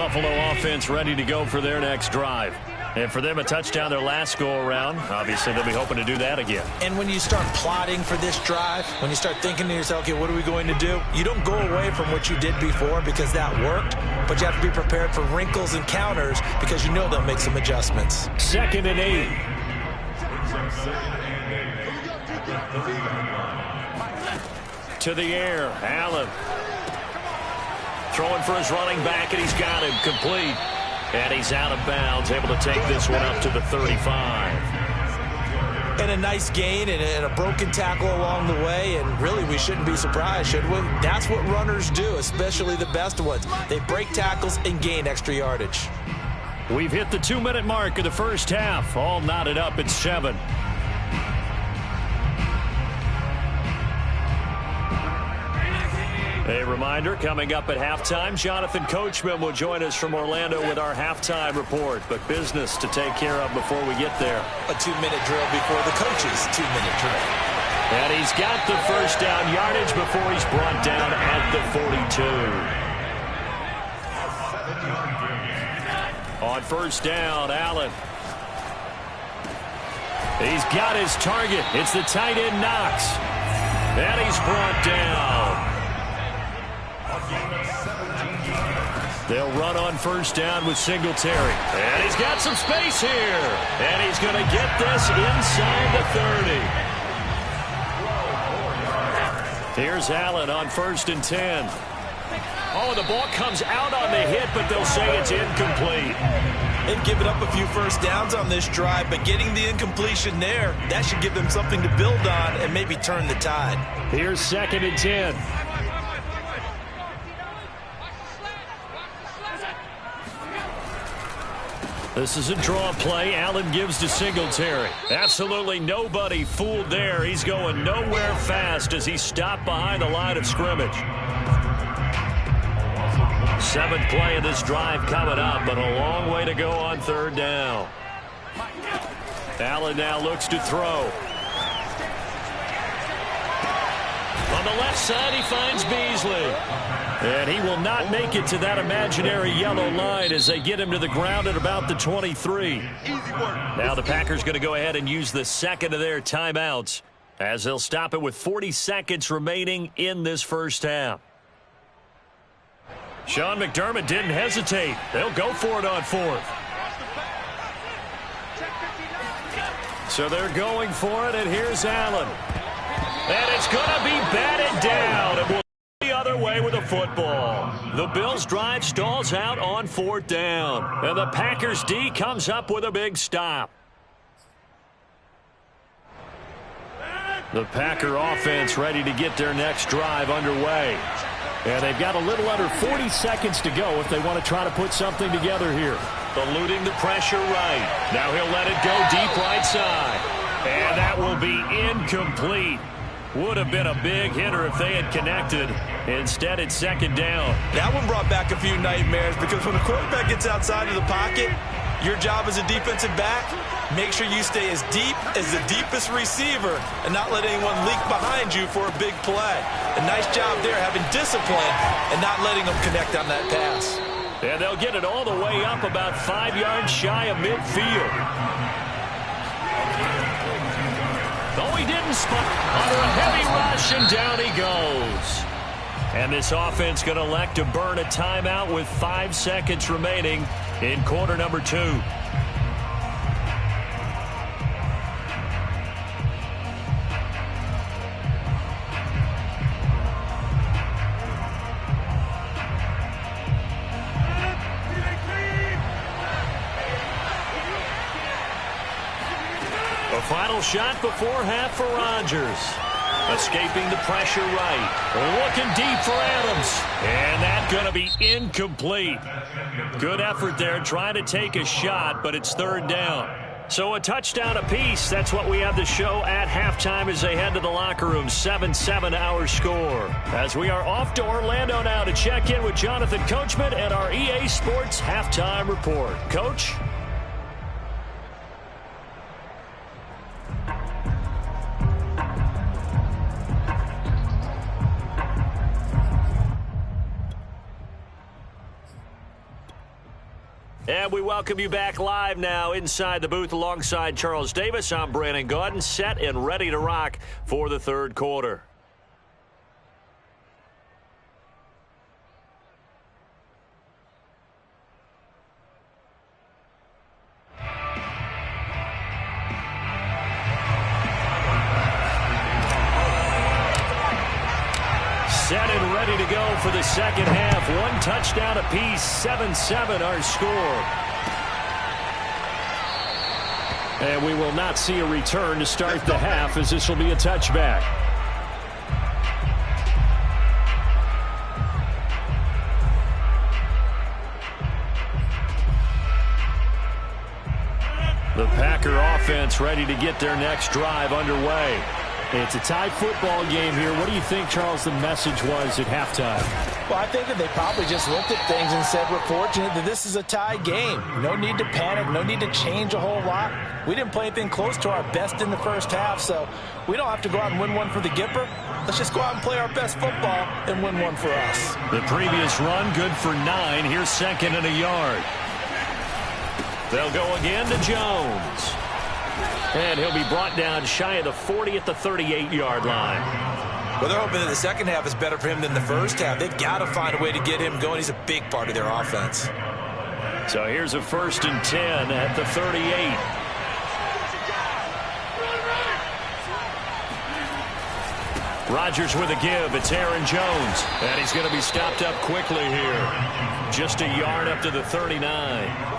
Buffalo offense ready to go for their next drive. And for them, a touchdown their last go-around. Obviously, they'll be hoping to do that again. And when you start plotting for this drive, when you start thinking to yourself, okay, what are we going to do? You don't go away from what you did before because that worked, but you have to be prepared for wrinkles and counters because you know they'll make some adjustments. 2nd and 8. To the air, Allen. Throwing for his running back, and he's got him complete. And he's out of bounds, able to take this one up to the 35. And a nice gain and a broken tackle along the way, and really we shouldn't be surprised, should we? That's what runners do, especially the best ones. They break tackles and gain extra yardage. We've hit the 2-minute mark of the first half. All knotted up at 7. A reminder, coming up at halftime, Jonathan Coachman will join us from Orlando with our halftime report. But business to take care of before we get there. A 2-minute drill before the coach's 2-minute drill. And he's got the first down yardage before he's brought down at the 42. On first down, Allen. He's got his target. It's the tight end, Knox. And he's brought down. They'll run on first down with Singletary. And he's got some space here. And he's going to get this inside the 30. Here's Allen on 1st and 10. Oh, the ball comes out on the hit, but they'll say it's incomplete. They've given up a few first downs on this drive, but getting the incompletion there, that should give them something to build on and maybe turn the tide. Here's 2nd and 10. This is a draw play. Allen gives to Singletary. Absolutely nobody fooled there. He's going nowhere fast as he stopped behind the line of scrimmage. 7th play of this drive coming up, but a long way to go on 3rd down. Allen now looks to throw. On the left side, he finds Beasley. And he will not make it to that imaginary yellow line as they get him to the ground at about the 23. Now the Packers going to go ahead and use the second of their timeouts as they'll stop it with 40 seconds remaining in this first half. Sean McDermott didn't hesitate. They'll go for it on 4th. So they're going for it, and here's Allen. And it's going to be batted down. And we'll the other way with a football. The Bills' drive stalls out on 4th down. And the Packers' D comes up with a big stop. The Packer offense ready to get their next drive underway. And they've got a little under 40 seconds to go if they want to try to put something together here. Eluding the pressure right. Now he'll let it go deep right side. And that will be incomplete. Would have been a big hitter if they had connected. Instead, it's 2nd down. That one brought back a few nightmares because when a quarterback gets outside of the pocket, your job as a defensive back, make sure you stay as deep as the deepest receiver and not let anyone leak behind you for a big play. A nice job there having discipline and not letting them connect on that pass. And they'll get it all the way up about 5 yards shy of midfield. Oh, he didn't spot under a heavy rush, and down he goes. And this offense going to elect to burn a timeout with 5 seconds remaining in quarter number 2. A final shot before half for Rodgers. Escaping the pressure right. Looking deep for Adams. And that's going to be incomplete. Good effort there trying to take a shot, but it's 3rd down. So a touchdown apiece. That's what we have to show at halftime as they head to the locker room. 7-7 our score. As we are off to Orlando now to check in with Jonathan Coachman and our EA Sports halftime report. Coach? And we welcome you back live now inside the booth alongside Charles Davis. I'm Brandon Gaudin, set and ready to rock for the third quarter. Set and ready to go for the second half. One touchdown apiece, 7-7 our score. And we will not see a return to start the half, as this will be a touchback. The Packer offense ready to get their next drive underway. It's a tied football game here. What do you think, Charles, the message was at halftime? Well, I think that they probably just looked at things and said, we're fortunate that this is a tie game. No need to panic. No need to change a whole lot. We didn't play anything close to our best in the first half, so we don't have to go out and win one for the Gipper. Let's just go out and play our best football and win one for us. The previous run, good for 9. Here's 2nd and a yard. They'll go again to Jones. And he'll be brought down shy of the 40 at the 38-yard line. Well, they're hoping that the second half is better for him than the first half. They've got to find a way to get him going. He's a big part of their offense. So here's a 1st and 10 at the 38. Rodgers with a give. It's Aaron Jones. And he's going to be stopped up quickly here. Just a yard up to the 39.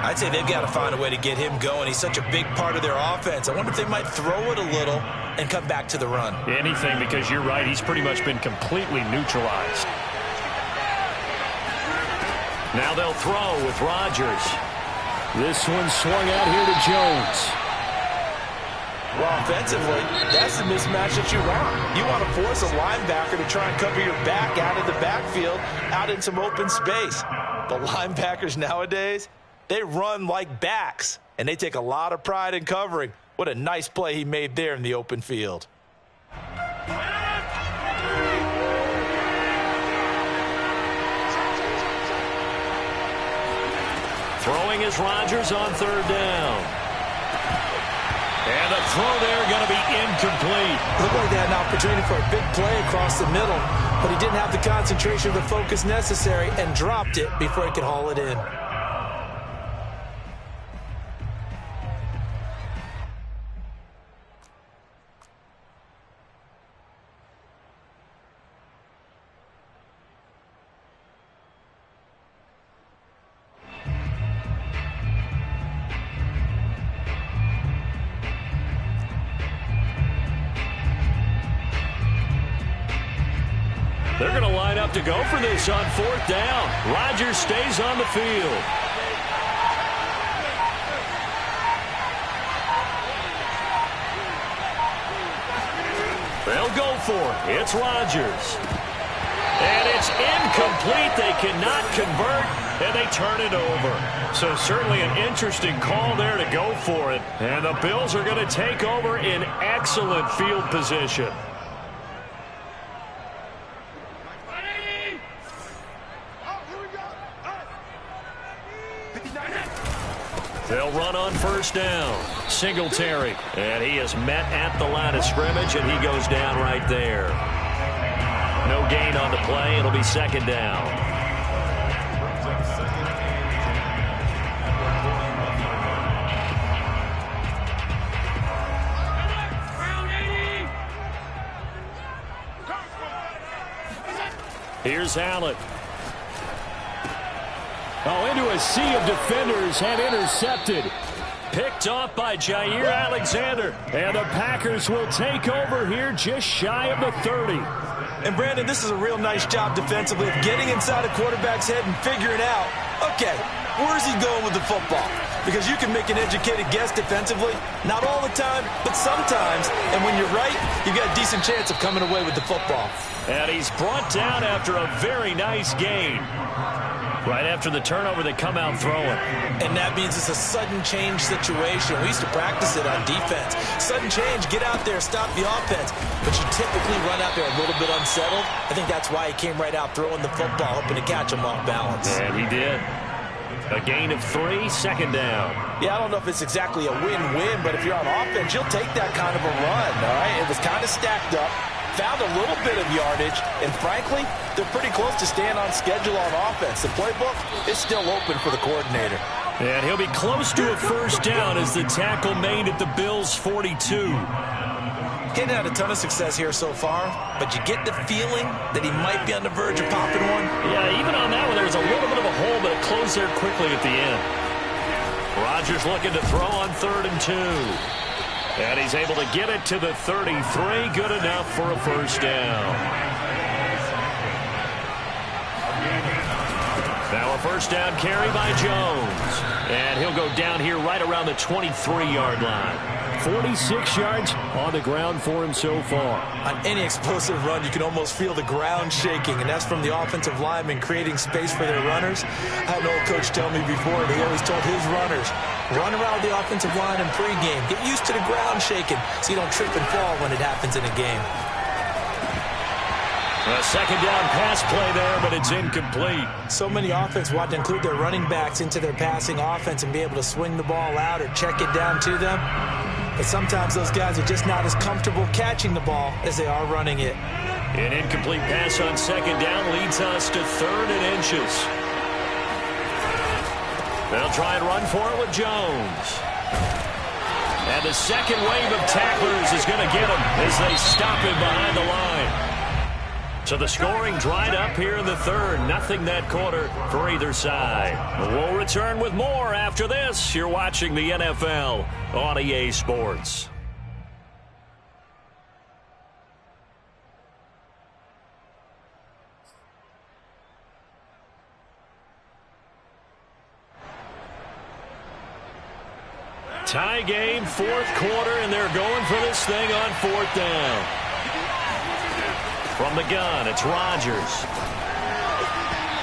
I'd say they've got to find a way to get him going. He's such a big part of their offense. I wonder if they might throw it a little and come back to the run. Anything, because you're right. He's pretty much been completely neutralized. Now they'll throw with Rodgers. This one swung out here to Jones. Well, offensively, that's the mismatch that you want. You want to force a linebacker to try and cover your back out of the backfield, out in some open space. The linebackers nowadays, they run like backs, and they take a lot of pride in covering. What a nice play he made there in the open field. Throwing is Rodgers on 3rd down. And the throw there going to be incomplete. Looked like they had an opportunity for a big play across the middle, but he didn't have the concentration or the focus necessary and dropped it before he could haul it in. They're going to line up to go for this on 4th down. Rodgers stays on the field. They'll go for it. It's Rodgers. And it's incomplete. They cannot convert, and they turn it over. So certainly an interesting call there to go for it. And the Bills are going to take over in excellent field position. They'll run on 1st down. Singletary. And he is met at the line of scrimmage, and he goes down right there. No gain on the play. It'll be 2nd down. Here's Allen. Oh, into a sea of defenders and intercepted. Picked off by Jair Alexander. And the Packers will take over here just shy of the 30. And, Brandon, this is a real nice job defensively of getting inside a quarterback's head and figuring out, okay, where's he going with the football? Because you can make an educated guess defensively. Not all the time, but sometimes. And when you're right, you've got a decent chance of coming away with the football. And he's brought down after a very nice gain. Right after the turnover, they come out throwing. And that means it's a sudden change situation. We used to practice it on defense. Sudden change, get out there, stop the offense. But you typically run out there a little bit unsettled. I think that's why he came right out throwing the football, hoping to catch him off balance. And he did. A gain of 3, second down. Yeah, I don't know if it's exactly a win-win, but if you're on offense, you'll take that kind of a run, all right? It was kind of stacked up, found a little bit of yardage, and frankly, they're pretty close to staying on schedule on offense. The playbook is still open for the coordinator. And he'll be close to a first down as the tackle made at the Bills' 42. Getting had a ton of success here so far, but you get the feeling that he might be on the verge of popping one. Yeah, even on that one, there was a little bit of a hole, but it closed there quickly at the end. Rodgers looking to throw on 3rd and 2. And he's able to get it to the 33. Good enough for a first down. Now a first down carry by Jones. And he'll go down here right around the 23-yard line. 46 yards on the ground for him so far. On any explosive run, you can almost feel the ground shaking, and that's from the offensive linemen creating space for their runners. I had an old coach tell me before that he always told his runners, run around the offensive line in pregame. Get used to the ground shaking so you don't trip and fall when it happens in a game. A second down pass play there, but it's incomplete. So many offenses want to include their running backs into their passing offense and be able to swing the ball out or check it down to them. But sometimes those guys are just not as comfortable catching the ball as they are running it. An incomplete pass on second down leads us to 3rd and inches. They'll try and run for it with Jones. And the second wave of tacklers is going to get him as they stop him behind the line. So the scoring dried up here in the 3rd. Nothing that quarter for either side. We'll return with more after this. You're watching the NFL on EA Sports. Tie game, 4th quarter, and they're going for this thing on 4th down. From the gun, it's Rodgers.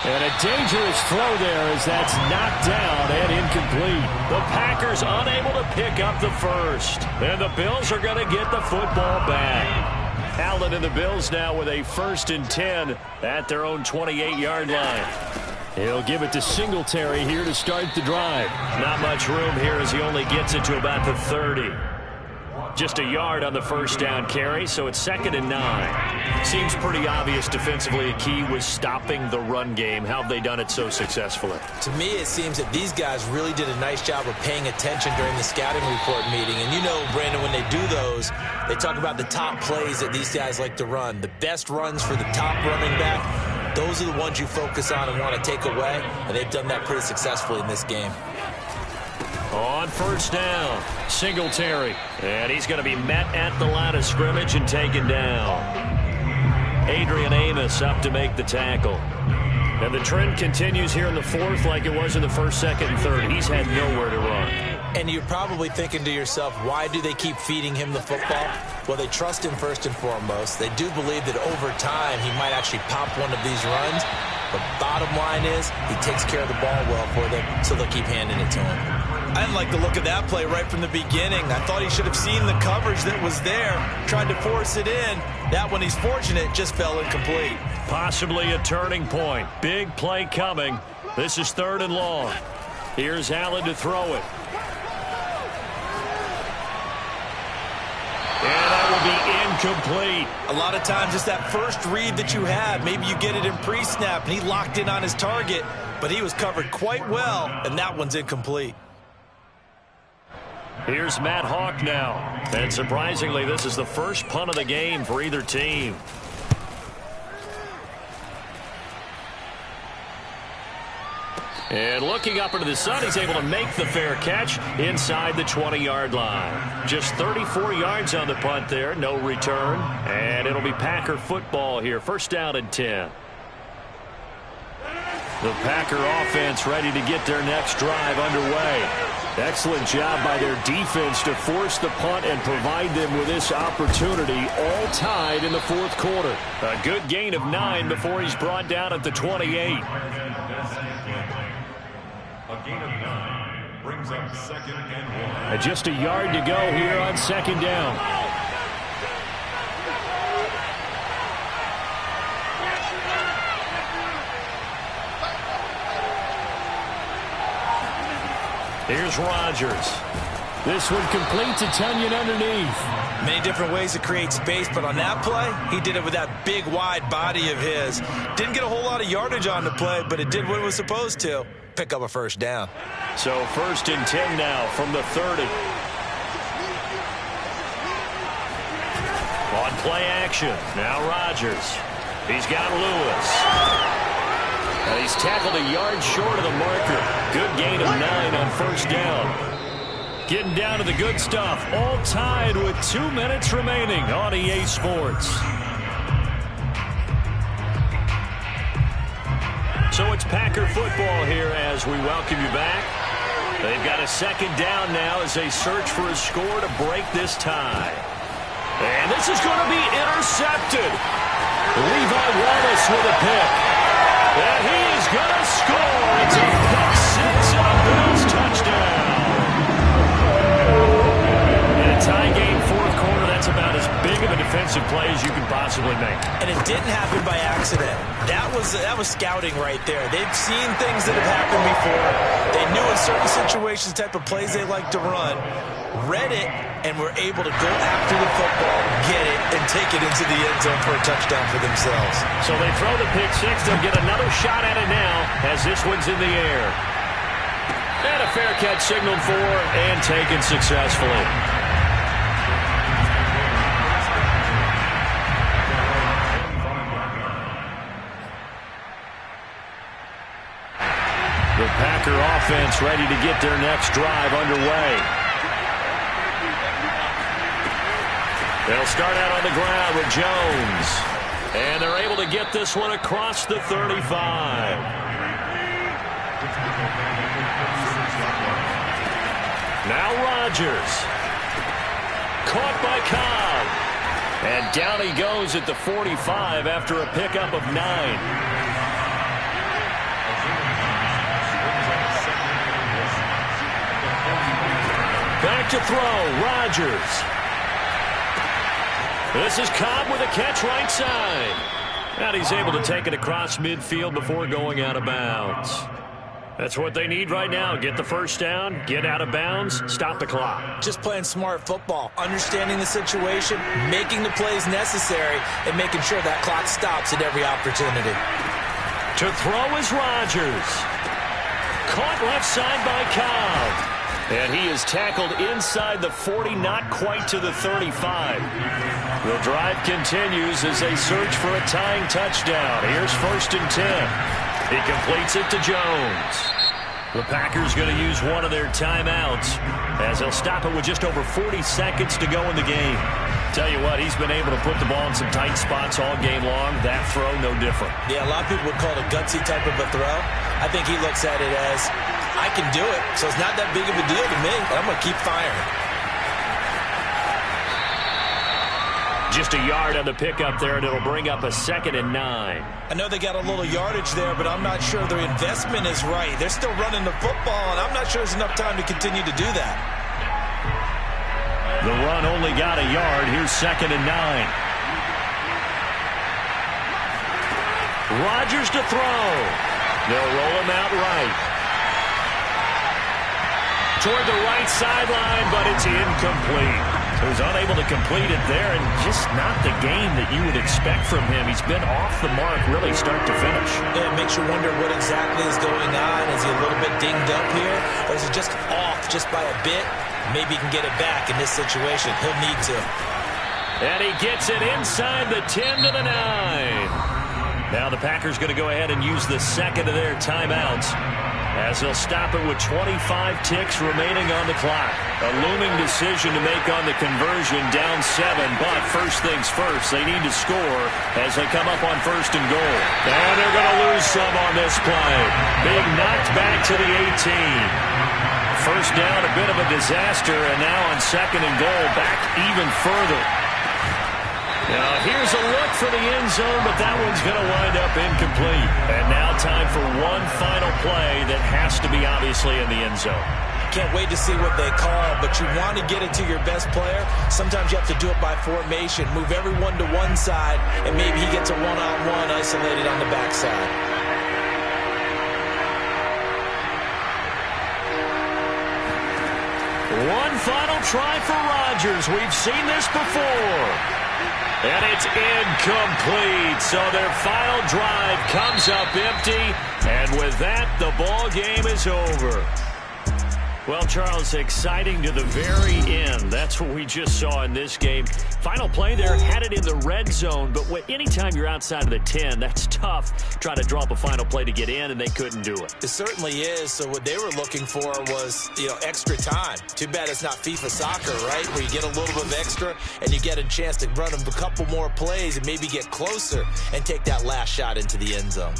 And a dangerous throw there as that's knocked down and incomplete. The Packers unable to pick up the first. And the Bills are going to get the football back. Allen and the Bills now with a 1st and 10 at their own 28-yard line. He'll give it to Singletary here to start the drive. Not much room here as he only gets it to about the 30. Just a yard on the first down carry, so it's 2nd and 9. Seems pretty obvious defensively a key was stopping the run game. How have they done it so successfully? To me, it seems that these guys really did a nice job of paying attention during the scouting report meeting. And you know, Brandon, when they do those, they talk about the top plays that these guys like to run. The best runs for the top running back, those are the ones you focus on and want to take away. And they've done that pretty successfully in this game. On first down, Singletary. And he's going to be met at the line of scrimmage and taken down. Adrian Amos up to make the tackle. And the trend continues here in the 4th like it was in the 1st, 2nd, and 3rd. He's had nowhere to run. And you're probably thinking to yourself, why do they keep feeding him the football? Well, they trust him first and foremost. They do believe that over time he might actually pop one of these runs. But bottom line is he takes care of the ball well for them, so they'll keep handing it to him. I didn't like the look of that play right from the beginning. I thought he should have seen the coverage that was there, tried to force it in. That one, he's fortunate, just fell incomplete. Possibly a turning point. Big play coming. This is 3rd and long. Here's Allen to throw it. And that will be incomplete. A lot of times it's that first read that you have. Maybe you get it in pre-snap, and he locked in on his target, but he was covered quite well, and that one's incomplete. Here's Matt Hawk now. And surprisingly, this is the first punt of the game for either team. And looking up into the sun, he's able to make the fair catch inside the 20-yard line. Just 34 yards on the punt there, no return. And it'll be Packer football here, 1st down and 10. The Packer offense ready to get their next drive underway. Excellent job by their defense to force the punt and provide them with this opportunity, all tied in the 4th quarter. A good gain of 9 before he's brought down at the 28. A gain of 9 brings up 2nd and 1. And just a yard to go here on 2nd down. Here's Rodgers. This one completes a Tonyan underneath. Many different ways to create space, but on that play, he did it with that big, wide body of his. Didn't get a whole lot of yardage on the play, but it did what it was supposed to. Pick up a first down. So 1st and 10 now from the 30. On play action, now Rodgers. He's got Lewis. And he's tackled a yard short of the marker. Good gain of 9 on 1st down. Getting down to the good stuff. All tied with 2 minutes remaining on EA Sports. So it's Packer football here as we welcome you back. They've got a 2nd down now as they search for a score to break this tie. And this is going to be intercepted. Levi Wallace with a pick. And he is going to score. It's a pick 6 and a Bills touchdown. In a tie game, 4th quarter, that's about as big of a defensive play as you can possibly make. And it didn't happen by accident. That was scouting right there. They've seen things that have happened before. They knew in certain situations the type of plays they like to run, read it, and were able to go after the football, get it, and take it into the end zone for a touchdown for themselves. So they throw the pick 6. They'll get another shot at it now as this one's in the air. And a fair catch signaled for and taken successfully. The Packer offense ready to get their next drive underway. They'll start out on the ground with Jones. And they're able to get this one across the 35. Now Rodgers. Caught by Cobb. And down he goes at the 45 after a pickup of 9. Back to throw, Rodgers. This is Cobb with a catch right side. And he's able to take it across midfield before going out of bounds. That's what they need right now. Get the first down, get out of bounds, stop the clock. Just playing smart football, understanding the situation, making the plays necessary, and making sure that clock stops at every opportunity. To throw is Rodgers. Caught left side by Cobb. And he is tackled inside the 40, not quite to the 35. The drive continues as they search for a tying touchdown. Here's 1st and 10. He completes it to Jones. The Packers going to use one of their timeouts as they'll stop it with just over 40 seconds to go in the game. Tell you what, he's been able to put the ball in some tight spots all game long. That throw, no different. Yeah, a lot of people would call it a gutsy type of a throw. I think he looks at it as, I can do it, so it's not that big of a deal to me. I'm going to keep firing. Just a yard on the pickup there, and it'll bring up a 2nd and 9. I know they got a little yardage there, but I'm not sure their investment is right. They're still running the football, and I'm not sure there's enough time to continue to do that. The run only got a yard. Here's 2nd and 9. Rodgers to throw. They'll roll him out right. Toward the right sideline, but it's incomplete. He was unable to complete it there, and just not the game that you would expect from him. He's been off the mark really start to finish. Yeah, it makes you wonder what exactly is going on. Is he a little bit dinged up here, or is he just off just by a bit? Maybe he can get it back in this situation. He'll need to. And he gets it inside the 10 to the 9. Now the Packers going to go ahead and use the 2nd of their timeouts as they'll stop it with 25 ticks remaining on the clock. A looming decision to make on the conversion, down 7, but first things first, they need to score as they come up on 1st and goal. And they're going to lose some on this play. Being knocked back to the 18. First down, a bit of a disaster, and now on 2nd and goal, back even further. Now here's a look for the end zone, but that one's going to wind up incomplete. And now time for one final play that has to be obviously in the end zone. Can't wait to see what they call, but you want to get it to your best player. Sometimes you have to do it by formation. Move everyone to one side, and maybe he gets a one-on-one isolated on the backside. One final try for Rodgers. We've seen this before. And it's incomplete. So their final drive comes up empty. And with that, the ball game is over. Well, Charles, exciting to the very end. That's what we just saw in this game. Final play there, had it in the red zone, but anytime you're outside of the 10, that's tough. Try to draw up a final play to get in, and they couldn't do it. It certainly is. So what they were looking for was, extra time. Too bad it's not FIFA soccer, right, where you get a little bit of extra and you get a chance to run a couple more plays and maybe get closer and take that last shot into the end zone.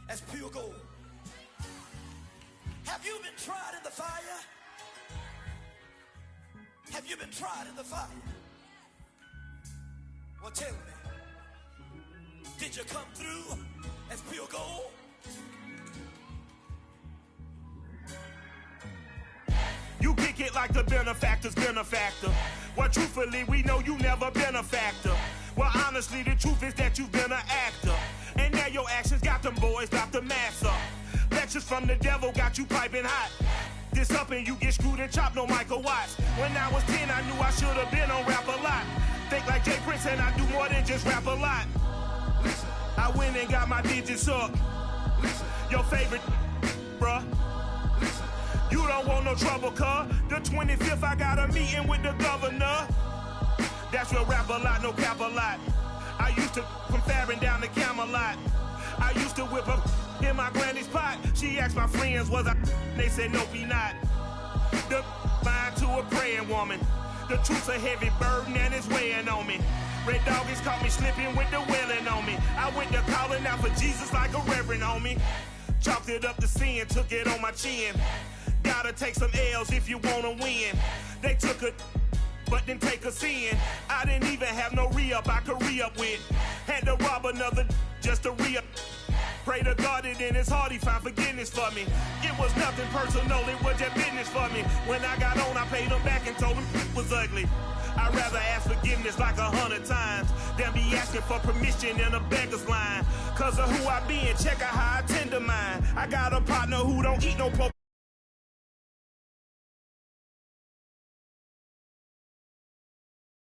As pure gold. Have you been tried in the fire? Have you been tried in the fire? Well, tell me, did you come through as pure gold? You kick it like the benefactor's benefactor. Well, truthfully, we know you never been a factor. Well, honestly, the truth is that you've been an actor. And now your actions got them boys about to mass up. Lectures from the devil got you piping hot. This up and you get screwed and chopped, no Michael Watts. When I was 10, I knew I should have been on rap a lot. Think like Jay Prince and I do more than just rap a lot. Listen, I went and got my digits up. Listen, your favorite, bruh. Listen, you don't want no trouble, cuz. The 25th, I got a meeting with the governor. That's real rap a lot, no cap a lot. I used to from Farron down to Camelot. I used to whip up in my granny's pot. She asked my friends, was I? They said, no, be not. The line to a praying woman. The truth's a heavy burden and it's weighing on me. Red Doggies caught me slipping with the wailing on me. I went to calling out for Jesus like a reverend on me. Chalked it up to sin, took it on my chin. Gotta take some L's if you wanna win. They took a but didn't take us in. I didn't even have no re-up I could re-up with. Had to rob another just to re-up. Pray to God that in his heart he found forgiveness for me. It was nothing personal, it was just business for me. When I got on, I paid him back and told him it was ugly. I'd rather ask forgiveness like 100 times than be asking for permission in a beggar's line. Cause of who I be and check out how I tend to mine. I got a partner who don't eat no pork.